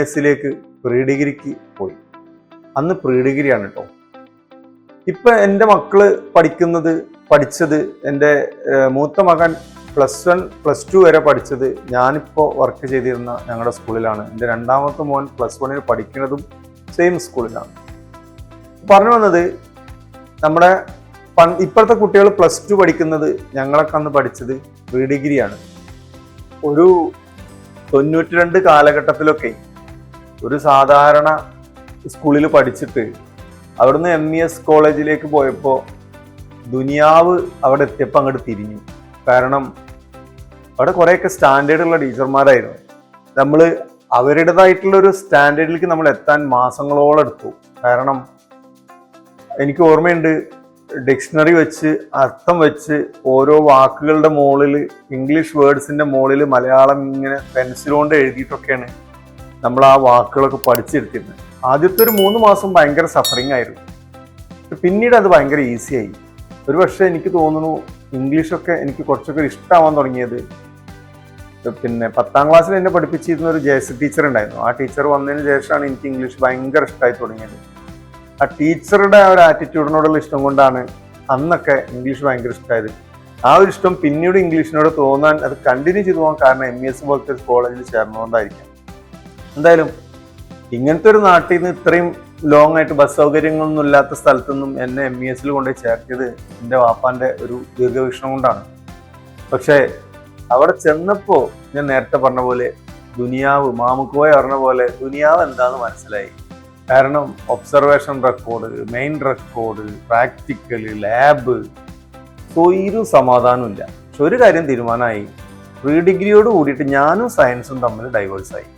എസിലേക്ക് പ്രീ ഡിഗ്രിക്ക് പോയി. അന്ന് പ്രീ ഡിഗ്രിയാണ് കേട്ടോ. ഇപ്പൊ എൻ്റെ മക്കള് പഠിച്ചത് എൻ്റെ മൂത്ത മകൻ +1 +2 വരെ പഠിച്ചത് ഞാനിപ്പോൾ വർക്ക് ചെയ്തിരുന്ന ഞങ്ങളുടെ സ്കൂളിലാണ്. എൻ്റെ രണ്ടാമത്തെ മോൻ +1 പഠിക്കുന്നതും സെയിം സ്കൂളിലാണ്. പറഞ്ഞു വന്നത്, നമ്മുടെ ഇപ്പോഴത്തെ കുട്ടികൾ +2 പഠിക്കുന്നത് ഞങ്ങളൊക്കെ അന്ന് പഠിച്ചത് പ്രീ ഡിഗ്രിയാണ്. ഒരു 92 കാലഘട്ടത്തിലൊക്കെ ഒരു സാധാരണ സ്കൂളിൽ പഠിച്ചിട്ട് അവിടുന്ന് MES കോളേജിലേക്ക് പോയപ്പോൾ ദുനിയാവ് അവിടെ എത്തിയപ്പോൾ അങ്ങോട്ട് തിരിഞ്ഞു. കാരണം അവിടെ കുറേയൊക്കെ സ്റ്റാൻഡേർഡുള്ള ടീച്ചർമാരായിരുന്നു. നമ്മൾ അവരുടേതായിട്ടുള്ളൊരു സ്റ്റാൻഡേർഡിലേക്ക് നമ്മൾ എത്താൻ മാസങ്ങളോളം എടുത്തു. കാരണം എനിക്ക് ഓർമ്മയുണ്ട്, ഡിക്ഷണറി വെച്ച് അർത്ഥം വെച്ച് ഓരോ വാക്കുകളുടെ മുകളിൽ ഇംഗ്ലീഷ് വേർഡ്സിന്റെ മുകളിൽ മലയാളം ഇങ്ങനെ പെൻസിൽ കൊണ്ട് എഴുതിയിട്ടൊക്കെയാണ് നമ്മൾ ആ വാക്കുകളൊക്കെ പഠിച്ചെടുത്തിരുന്നത്. ആദ്യത്തെ ഒരു 3 മാസം ഭയങ്കര സഫറിങ് ആയിരുന്നു. പിന്നീട് അത് ഭയങ്കര ഈസിയായി. ഒരു പക്ഷേ എനിക്ക് തോന്നുന്നു ഇംഗ്ലീഷൊക്കെ എനിക്ക് കുറച്ചൊക്കെ ഇഷ്ടമാവാൻ തുടങ്ങിയത് പിന്നെ 10ാം ക്ലാസ്സിൽ എന്നെ പഠിപ്പിച്ചിരുന്ന ഒരു JS ടീച്ചർ ഉണ്ടായിരുന്നു. ആ ടീച്ചർ വന്നതിന് ശേഷമാണ് എനിക്ക് ഇംഗ്ലീഷ് ഭയങ്കര ഇഷ്ടമായി തുടങ്ങിയത്. ആ ടീച്ചറുടെ ആ ഒരു ആറ്റിറ്റ്യൂഡിനോടുള്ള ഇഷ്ടം കൊണ്ടാണ് അന്നൊക്കെ ഇംഗ്ലീഷ് ഭയങ്കര ഇഷ്ടമായത്. ആ ഒരു ഇഷ്ടം പിന്നീട് ഇംഗ്ലീഷിനോട് തോന്നാൻ, അത് കണ്ടിന്യൂ ചെയ്തു പോകാൻ കാരണം MES പോലത്തെ ഒരു കോളേജിൽ ചേർന്നുകൊണ്ടായിരിക്കാം. എന്തായാലും ഇങ്ങനത്തെ ഒരു നാട്ടിൽ നിന്ന് ഇത്രയും ലോങ് ആയിട്ട് ബസ് സൗകര്യങ്ങളൊന്നും ഇല്ലാത്ത സ്ഥലത്തൊന്നും എന്നെ MESൽ കൊണ്ടുപോയി ചേർത്തിയത് എൻ്റെ വാപ്പാൻ്റെ ഒരു ദീർഘവീക്ഷണം കൊണ്ടാണ്. പക്ഷേ അവിടെ ചെന്നപ്പോൾ ഞാൻ നേരത്തെ പറഞ്ഞ പോലെ ദുനിയാവ്, മാമുക്കോയ പറഞ്ഞ പോലെ ദുനിയാവ് എന്താണെന്ന് മനസ്സിലായി. കാരണം observation record, main record, practical, lab, ഒരു സമാധാനമില്ല. പക്ഷെ ഒരു കാര്യം തീരുമാനമായി, പ്രീ ഡിഗ്രിയോട് കൂടിയിട്ട് ഞാനും സയൻസും തമ്മിൽ ഡൈവേഴ്സായി.